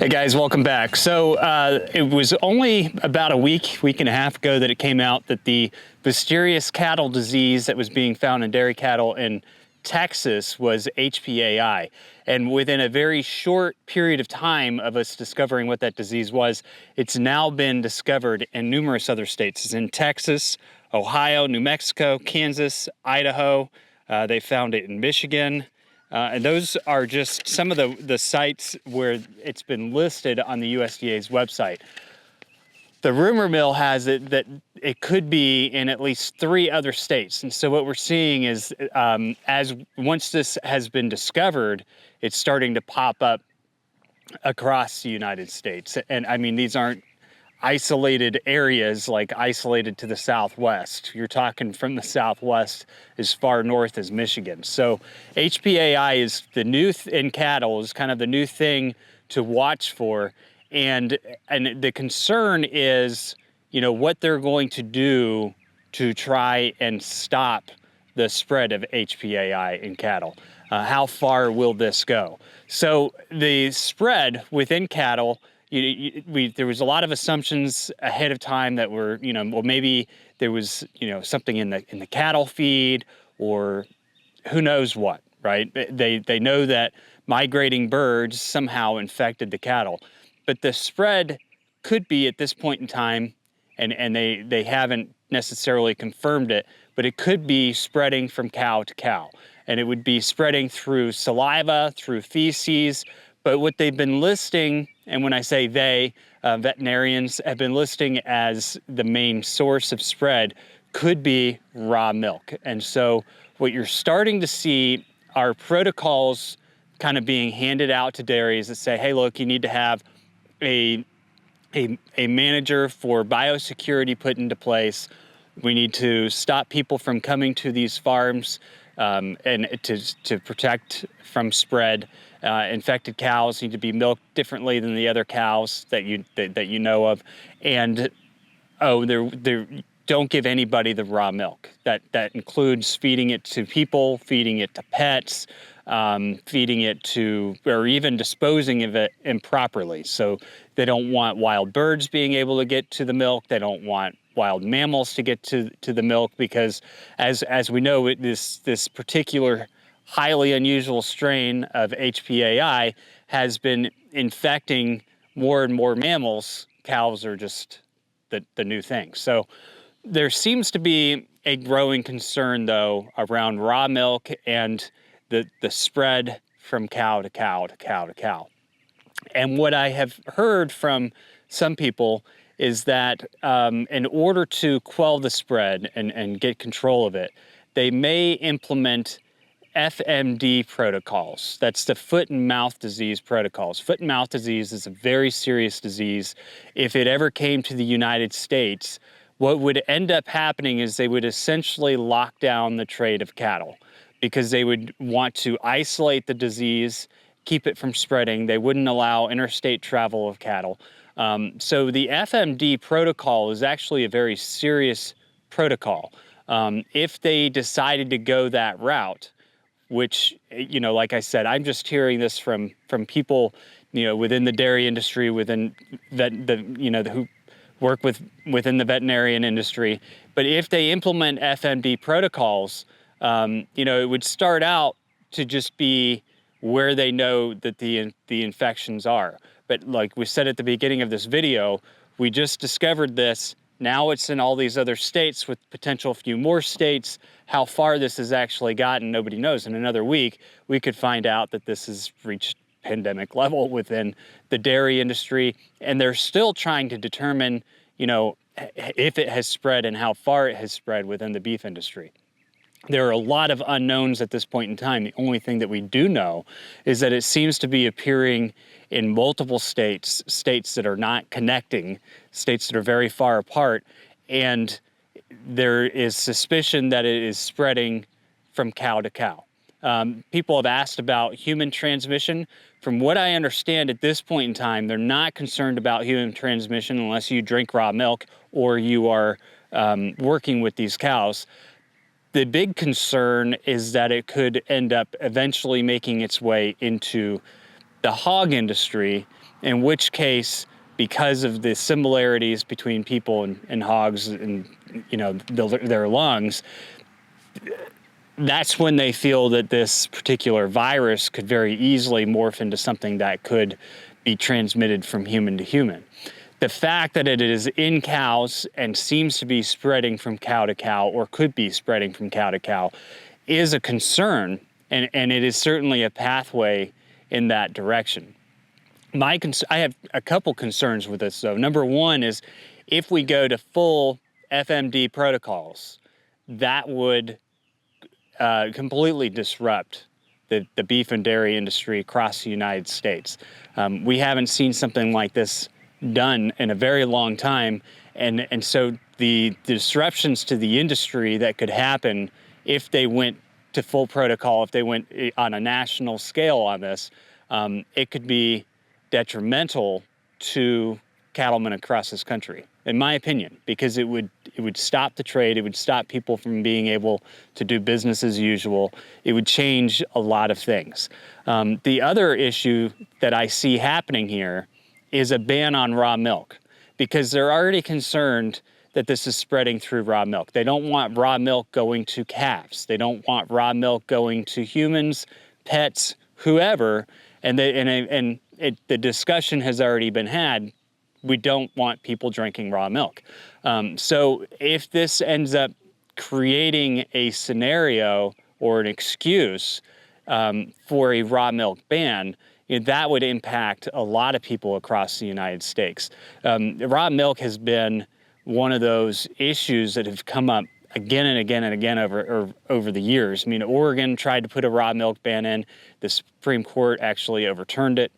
Hey guys, welcome back. So it was only about a week and a half ago that it came out that the mysterious cattle disease that was being found in dairy cattle in Texas was HPAI. And within a very short period of time of us discovering what that disease was, it's now been discovered in numerous other states. It's in Texas, Ohio, New Mexico, Kansas, Idaho. They found it in Michigan. And those are just some of the sites where it's been listed on the USDA's website. The rumor mill has it that it could be in at least 3 other states. And so what we're seeing is once this has been discovered, it's starting to pop up across the United States. And I mean, these aren't isolated areas like isolated to the Southwest. You're talking from the Southwest as far north as Michigan. So HPAI is the new in cattle is kind of the new thing to watch for. And the concern is, you know, what they're going to do to try and stop the spread of HPAI in cattle. How far will this go? So the spread within cattle, there was a lot of assumptions ahead of time that were, you know, well, maybe there was, you know, something in the cattle feed or who knows what, right? They know that migrating birds somehow infected the cattle, but the spread could be at this point in time, and they haven't necessarily confirmed it, but it could be spreading from cow to cow, and it would be spreading through saliva, through feces. But what they've been listing, and when I say they, veterinarians have been listing as the main source of spread, could be raw milk. And so what you're starting to see are protocols kind of being handed out to dairies that say, hey, look, you need to have a manager for biosecurity put into place. We need to stop people from coming to these farms and to protect from spread. Infected cows need to be milked differently than the other cows that you know of, and don't give anybody the raw milk. That includes feeding it to people, feeding it to pets, feeding it to, or even disposing of it improperly. So they don't want wild birds being able to get to the milk. They don't want wild mammals to get to the milk, because as we know, this particular highly unusual strain of HPAI has been infecting more and more mammals. Cows are just the new thing. So there seems to be a growing concern, though, around raw milk and the spread from cow to cow to cow to cow. And what I have heard from some people is that in order to quell the spread and get control of it, they may implement FMD protocols. That's the foot and mouth disease protocols. Foot and mouth disease is a very serious disease. If it ever came to the United States, what would end up happening is they would essentially lock down the trade of cattle, because they would want to isolate the disease, keep it from spreading. They wouldn't allow interstate travel of cattle. So the FMD protocol is actually a very serious protocol. If they decided to go that route, which, you know, like I said, I'm just hearing this from people, you know, within the dairy industry, within who work within the veterinarian industry. But if they implement FMD protocols, you know, it would start out to just be where they know that the infections are. But like we said at the beginning of this video, we just discovered this. Now it's in all these other states, with potential a few more states. How far this has actually gotten, nobody knows. In another week, we could find out that this has reached pandemic level within the dairy industry, and they're still trying to determine, you know, if it has spread and how far it has spread within the beef industry. There are a lot of unknowns at this point in time. The only thing that we do know is that it seems to be appearing in multiple states that are not connecting, states that are very far apart, and there is suspicion that it is spreading from cow to cow. People have asked about human transmission. From what I understand at this point in time, they're not concerned about human transmission unless you drink raw milk or you are working with these cows. The big concern is that it could end up eventually making its way into the hog industry, in which case, because of the similarities between people and hogs and, you know, their lungs, that's when they feel that this particular virus could very easily morph into something that could be transmitted from human to human. The fact that it is in cows and seems to be spreading from cow to cow, or could be spreading from cow to cow, is a concern, and it is certainly a pathway in that direction. I have a couple concerns with this, though. Number one is, if we go to full FMD protocols, that would completely disrupt the beef and dairy industry across the United States. We haven't seen something like this done in a very long time, and so the disruptions to the industry that could happen if they went to full protocol, if they went on a national scale on this, it could be detrimental to cattlemen across this country, in my opinion, because it would stop the trade, it would stop people from being able to do business as usual, it would change a lot of things. The other issue that I see happening here is a ban on raw milk, because they're already concerned that this is spreading through raw milk. They don't want raw milk going to calves. They don't want raw milk going to humans, pets, whoever, and the discussion has already been had. We don't want people drinking raw milk. So if this ends up creating a scenario or an excuse for a raw milk ban, that would impact a lot of people across the United States. Raw milk has been one of those issues that have come up again and again and again over the years. I mean, Oregon tried to put a raw milk ban in. The Supreme Court actually overturned it.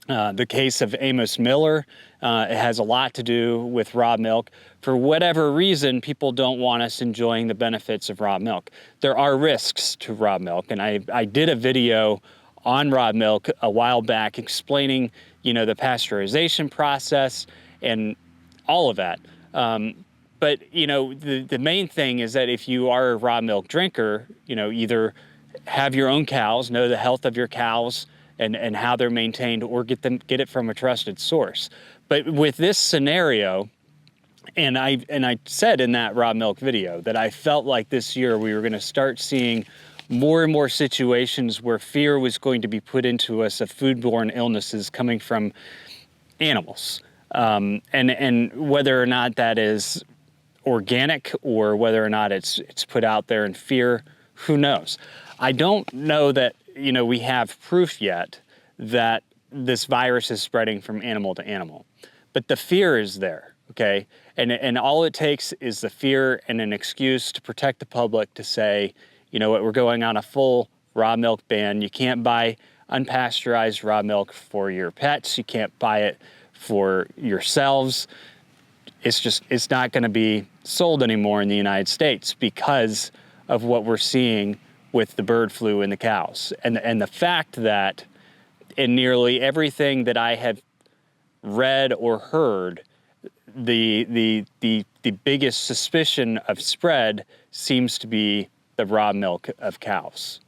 The case of Amos Miller, it has a lot to do with raw milk. For whatever reason, people don't want us enjoying the benefits of raw milk. There are risks to raw milk, and I did a video on raw milk a while back explaining, you know, the pasteurization process and all of that. But, you know, the main thing is that if you are a raw milk drinker, you know, either have your own cows, know the health of your cows and how they're maintained, or get it from a trusted source. But with this scenario, and I said in that raw milk video that I felt like this year we were going to start seeing more and more situations where fear was going to be put into us of foodborne illnesses coming from animals. And whether or not that is organic or whether or not it's put out there in fear, who knows? I don't know that, you know, we have proof yet that this virus is spreading from animal to animal, but the fear is there, okay? And all it takes is the fear and an excuse to protect the public to say, you know what, we're going on a full raw milk ban. You can't buy unpasteurized raw milk for your pets. You can't buy it for yourselves. It's not going to be sold anymore in the United States because of what we're seeing with the bird flu in the cows. And the fact that in nearly everything that I have read or heard, the biggest suspicion of spread seems to be the raw milk of cows,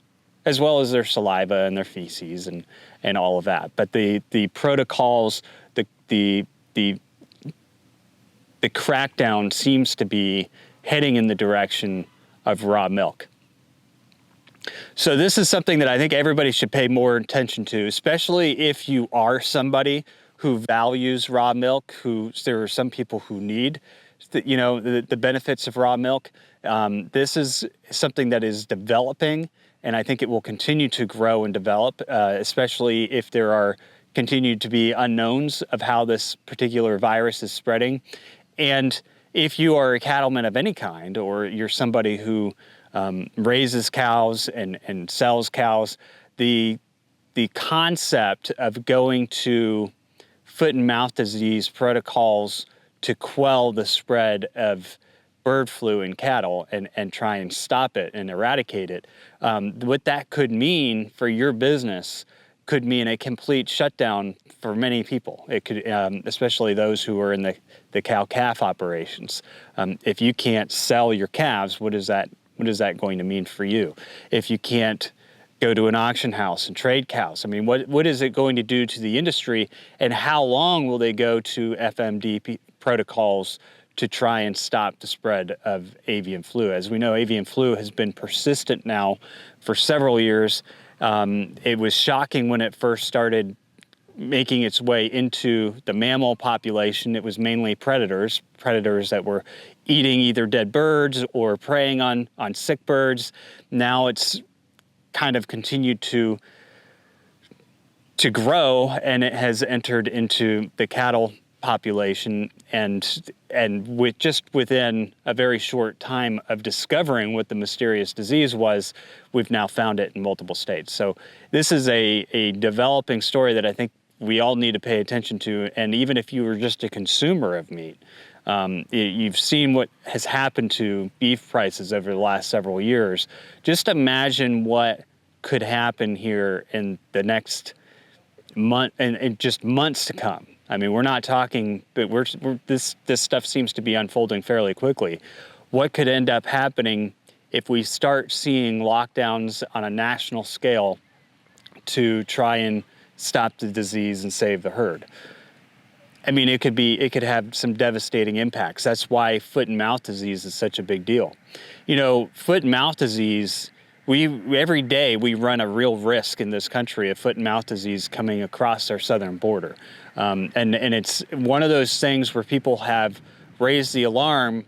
as well as their saliva and their feces and all of that. But the protocols, the crackdown seems to be heading in the direction of raw milk. So this is something that I think everybody should pay more attention to, especially if you are somebody who values raw milk, there are some people who need the benefits of raw milk. This is something that is developing, and I think it will continue to grow and develop, especially if there are continued to be unknowns of how this particular virus is spreading. And if you are a cattleman of any kind, or you're somebody who raises cows and sells cows, the concept of going to foot and mouth disease protocols to quell the spread of bird flu in cattle and try and stop it and eradicate it, what that could mean for your business could mean a complete shutdown for many people. It could, especially those who are in the cow-calf operations. If you can't sell your calves, what is that going to mean for you? If you can't go to an auction house and trade cows? I mean, what is it going to do to the industry, and how long will they go to FMD protocols to try and stop the spread of avian flu? As we know, avian flu has been persistent now for several years. It was shocking when it first started making its way into the mammal population. It was mainly predators that were eating either dead birds or preying on sick birds. Now it's kind of continued to grow, and it has entered into the cattle population, and within a very short time of discovering what the mysterious disease was, we've now found it in multiple states. So this is a developing story that I think we all need to pay attention to. And even if you were just a consumer of meat, you've seen what has happened to beef prices over the last several years. Just imagine what could happen here in the next month and just months to come. I mean, we're not talking, but this stuff seems to be unfolding fairly quickly. What could end up happening if we start seeing lockdowns on a national scale to try and stop the disease and save the herd? I mean, it could have some devastating impacts. That's why foot and mouth disease is such a big deal. You know, foot and mouth disease, every day we run a real risk in this country of foot and mouth disease coming across our southern border. And it's one of those things where people have raised the alarm,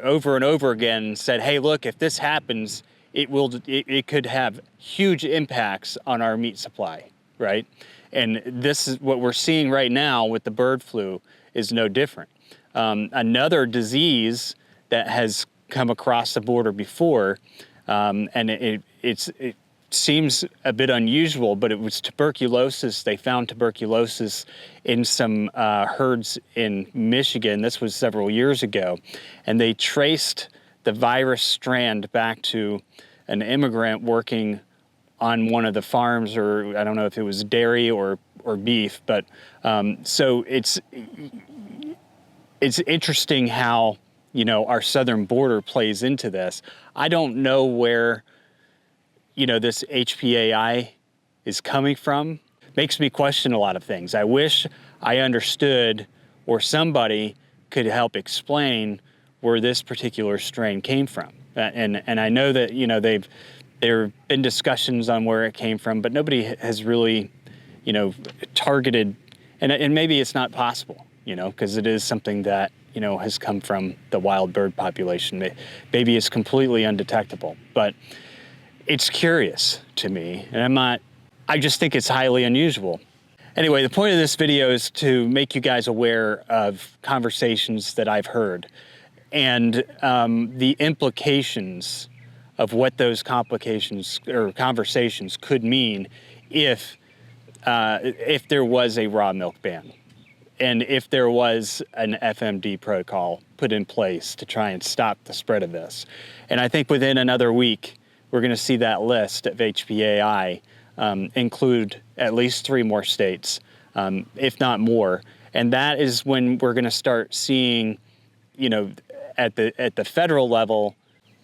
over and over again, and said, hey, look, if this happens, it could have huge impacts on our meat supply, right? And this is what we're seeing right now with the bird flu is no different. Another disease that has come across the border before, and it seems a bit unusual, but it was tuberculosis. They found tuberculosis in some herds in Michigan. This was several years ago. And they traced the virus strand back to an immigrant working on one of the farms, or I don't know if it was dairy or beef, but so it's interesting how, our southern border plays into this. I don't know where, this HPAI is coming from. Makes me question a lot of things. I wish I understood, or somebody could help explain where this particular strain came from. And I know that, there have been discussions on where it came from, but nobody has really, targeted, and maybe it's not possible, because it is something that, has come from the wild bird population. Maybe it's completely undetectable, but it's curious to me, and I just think it's highly unusual. Anyway, the point of this video is to make you guys aware of conversations that I've heard and the implications of what those complications or conversations could mean if there was a raw milk ban, and if there was an FMD protocol put in place to try and stop the spread of this. And I think within another week, we're going to see that list of HPAI include at least 3 more states, if not more. And that is when we're going to start seeing, at the federal level,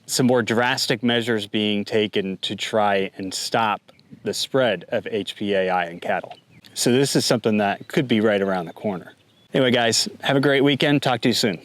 some more drastic measures being taken to try and stop the spread of HPAI in cattle. So this is something that could be right around the corner. Anyway, guys, have a great weekend. Talk to you soon.